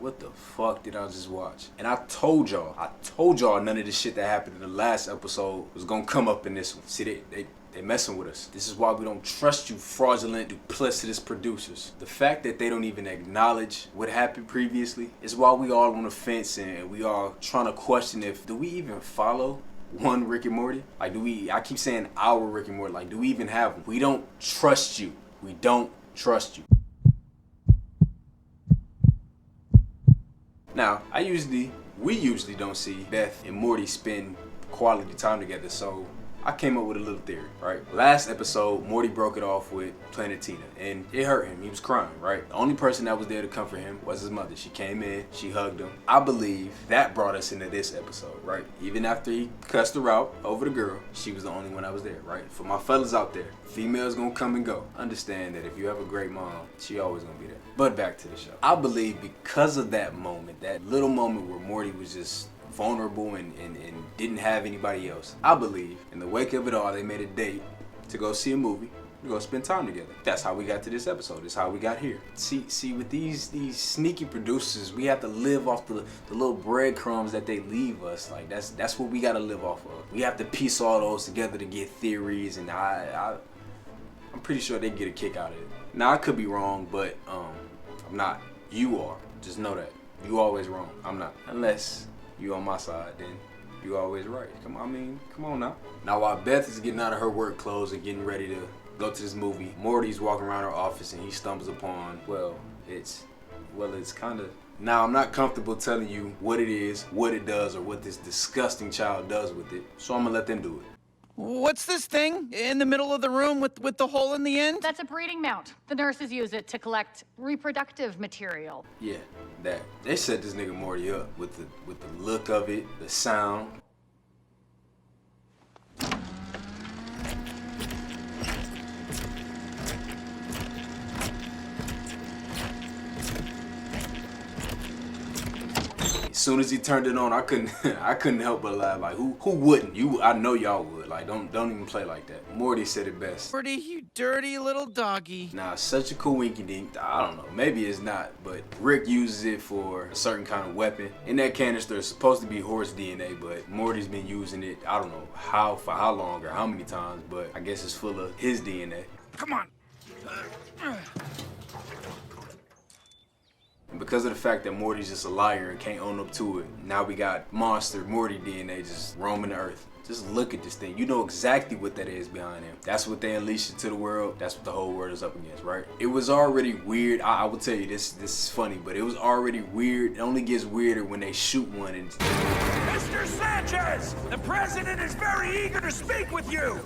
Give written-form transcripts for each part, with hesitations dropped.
What the fuck did I just watch? And I told y'all none of the shit that happened in the last episode was gonna come up in this one. See, they messing with us. This is why we don't trust you fraudulent, duplicitous producers. The fact that they don't even acknowledge what happened previously is why we all on the fence and we all trying to question do we even follow one Rick and Morty? Like, I keep saying our Rick and Morty, like, do we even have one? We don't trust you. We don't trust you. Now, we usually don't see Beth and Morty spend quality time together, so I came up with a little theory, right? Last episode, Morty broke it off with Planet Tina, and it hurt him. He was crying, right? The only person that was there to comfort him was his mother. She came in, she hugged him. I believe that brought us into this episode, right? Even after he cussed her out over the girl, she was the only one that was there, right? For my fellas out there, females gonna come and go. Understand that if you have a great mom, she always gonna be there. But back to the show. I believe because of that moment, that little moment where Morty was just vulnerable and didn't have anybody else, I believe in the wake of it all, they made a date to go see a movie, to go spend time together. That's how we got to this episode. That's how we got here. See, with these sneaky producers, we have to live off the little breadcrumbs that they leave us. Like that's what we gotta live off of. We have to piece all those together to get theories, and I'm pretty sure they get a kick out of it. Now I could be wrong, but I'm not. You are. Just know that. You always wrong. I'm not. Unless you on my side, then you always right. Come on now. Now while Beth is getting out of her work clothes and getting ready to go to this movie, Morty's walking around her office and he stumbles upon, it's kind of... Now I'm not comfortable telling you what it is, what it does, or what this disgusting child does with it, so I'm gonna let them do it. What's this thing in the middle of the room with the hole in the end? That's a breeding mount. The nurses use it to collect reproductive material. Yeah, that. They set this nigga Morty up with the look of it, the sound. As soon as he turned it on, I couldn't help but laugh. Like, who wouldn't? I know y'all would. Like, don't even play like that. Morty said it best. Morty, you dirty little doggy. Nah, such a cool winky dink. I don't know. Maybe it's not, but Rick uses it for a certain kind of weapon. In that canister, it's supposed to be horse DNA, but Morty's been using it. I don't know for how long or how many times, but I guess it's full of his DNA. Come on. And because of the fact that Morty's just a liar and can't own up to it, now we got monster Morty DNA just roaming the earth. Just look at this thing. You know exactly what that is behind him. That's what they unleashed into the world. That's what the whole world is up against, right? It was already weird. I will tell you, this is funny, but it was already weird. It only gets weirder when they shoot one and... Mr. Sanchez! The president is very eager to speak with you!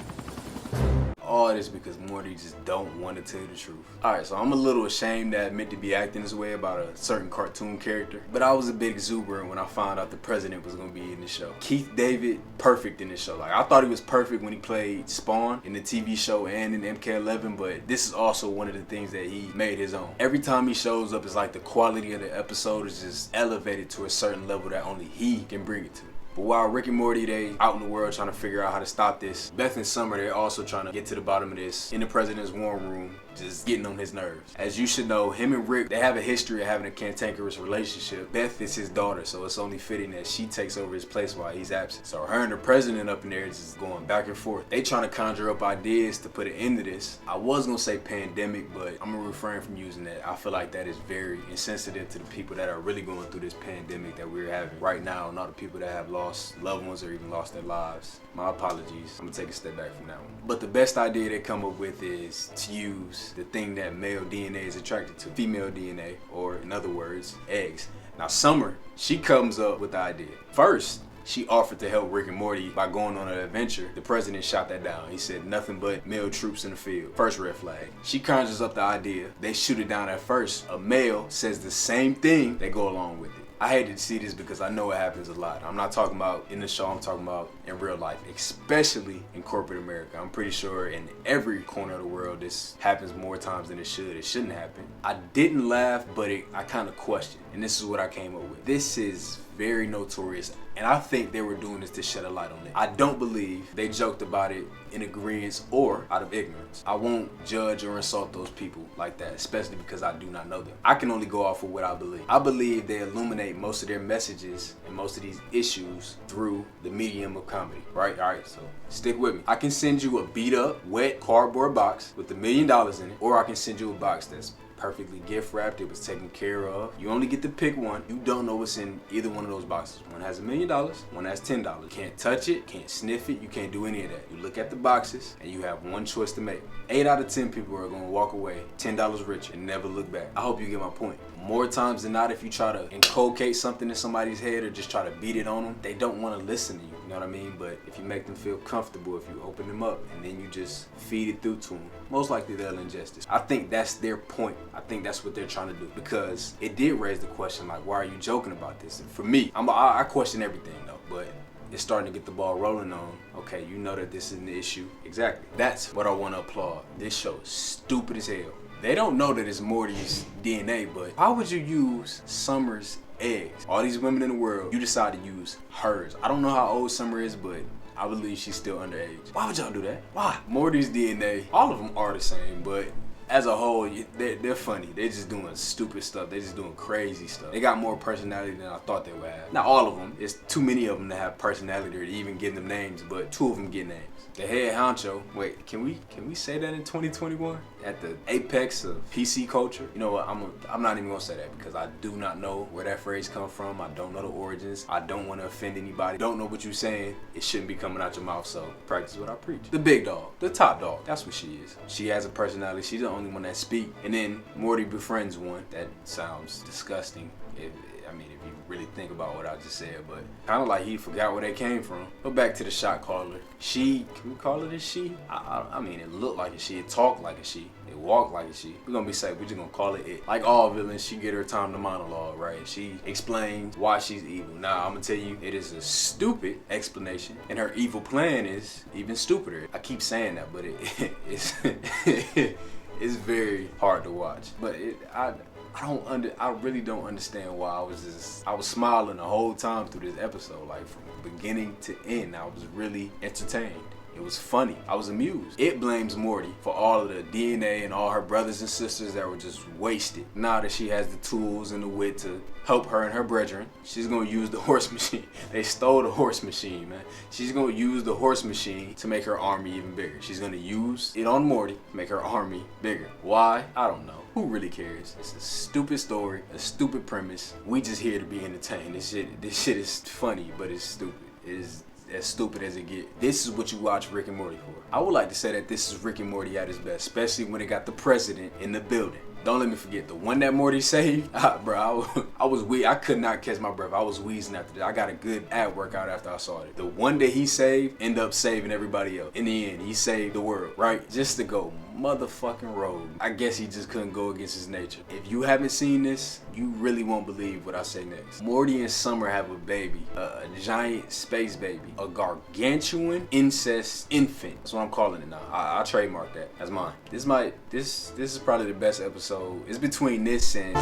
All this because Morty just don't want to tell you the truth. Alright, so I'm a little ashamed to admit to be acting this way about a certain cartoon character, but I was a bit exuberant when I found out the president was going to be in the show. Keith David, perfect in this show. Like, I thought he was perfect when he played Spawn in the TV show and in MK11, but this is also one of the things that he made his own. Every time he shows up, it's like the quality of the episode is just elevated to a certain level that only he can bring it to. But while Rick and Morty, they out in the world trying to figure out how to stop this, Beth and Summer, they're also trying to get to the bottom of this in the president's warm room, just getting on his nerves. As you should know, him and Rick, they have a history of having a cantankerous relationship. Beth is his daughter, so it's only fitting that she takes over his place while he's absent. So her and the president up in there is just going back and forth. They trying to conjure up ideas to put an end to this. I was gonna say pandemic, but I'm gonna refrain from using that. I feel like that is very insensitive to the people that are really going through this pandemic that we're having right now, and all the people that have lost loved ones or even lost their lives. My apologies. I'm gonna take a step back from that one. But the best idea they come up with is to use the thing that male DNA is attracted to, female DNA, or in other words, eggs. Now Summer, she comes up with the idea. First, she offered to help Rick and Morty by going on an adventure. The president shot that down. He said nothing but male troops in the field. First red flag. She conjures up the idea. They shoot it down at first. A male says the same thing. They go along with it. I hate to see this because I know it happens a lot. I'm not talking about in the show, I'm talking about in real life, especially in corporate America. I'm pretty sure in every corner of the world this happens more times than it should. It shouldn't happen. I didn't laugh, but I kind of questioned. and this is what I came up with. This is very notorious, and I think they were doing this to shed a light on it. I don't believe they joked about it in agreement or out of ignorance. I won't judge or insult those people like that, especially because I do not know them. I can only go off of what I believe. I believe they illuminate most of their messages and most of these issues through the medium of comedy, right? All right, so stick with me. I can send you a beat up, wet cardboard box with $1 million in it, or I can send you a box that's perfectly gift wrapped, it was taken care of. You only get to pick one. You don't know what's in either one of those boxes. One has $1 million, one has $10. You can't touch it, can't sniff it, you can't do any of that. You look at the boxes and you have one choice to make. 8 out of 10 people are gonna walk away $10 richer and never look back. I hope you get my point. More times than not, if you try to inculcate something in somebody's head or just try to beat it on them, they don't want to listen to you, you know what I mean? But if you make them feel comfortable, if you open them up and then you just feed it through to them, most likely they'll ingest it. I think that's their point. I think that's what they're trying to do, because it did raise the question, like, why are you joking about this? And for me, I question everything though, but it's starting to get the ball rolling on, okay, you know that this is an issue. Exactly. That's what I want to applaud. This show is stupid as hell. They don't know that it's Morty's DNA, but why would you use Summer's eggs? All these women in the world, you decide to use hers. I don't know how old Summer is, but I believe she's still underage. Why would y'all do that? Why? Morty's DNA, all of them are the same, but as a whole, they're funny. They're just doing stupid stuff. They're just doing crazy stuff. They got more personality than I thought they would have. Not all of them. It's too many of them to have personality or to even give them names, but 2 of them get names. The head honcho. Wait, can we say that in 2021? At the apex of PC culture? You know what? I'm not even gonna say that, because I do not know where that phrase comes from. I don't know the origins. I don't want to offend anybody. Don't know what you're saying. It shouldn't be coming out your mouth. So practice what I preach. The big dog, the top dog. That's what she is. She has a personality. She's the only one that speaks. And then Morty befriends one. That sounds disgusting. I mean, if you really think about what I just said, but kind of like he forgot where they came from. But back to the shot caller. She, can we call it a she? I mean, it looked like a she, it talked like a she, it walked like a she. We're gonna be safe, we're just gonna call it it. Like all villains, she get her time to monologue, right? She explains why she's evil. Now, I'm gonna tell you, it is a stupid explanation, and her evil plan is even stupider. I keep saying that, but it's it's very hard to watch. But I really don't understand why I was smiling the whole time through this episode, like from beginning to end. I was really entertained. It was funny. I was amused. It blames Morty for all of the DNA and all her brothers and sisters that were just wasted. Now that she has the tools and the wit to help her and her brethren, she's gonna use the horse machine. They stole the horse machine, man. She's gonna use the horse machine to make her army even bigger. She's gonna use it on Morty to make her army bigger. Why? I don't know. Who really cares? It's a stupid story, a stupid premise. We just here to be entertained. This shit is funny, but it's stupid. It is as stupid as it gets. This is what you watch Rick and Morty for. I would like to say that this is Rick and Morty at his best, especially when it got the president in the building. Don't let me forget, the one that Morty saved, bro, I was weak. I could not catch my breath. I was wheezing after that. I got a good ab workout after I saw it. The one that he saved ended up saving everybody else. In the end, he saved the world, right? Just to go motherfucking rogue. I guess he just couldn't go against his nature. If you haven't seen this, you really won't believe what I say next. Morty and Summer have a baby, a giant space baby, a gargantuan incest infant. That's what I'm calling it now. I trademark that. That's mine. This is probably the best episode. It's between this and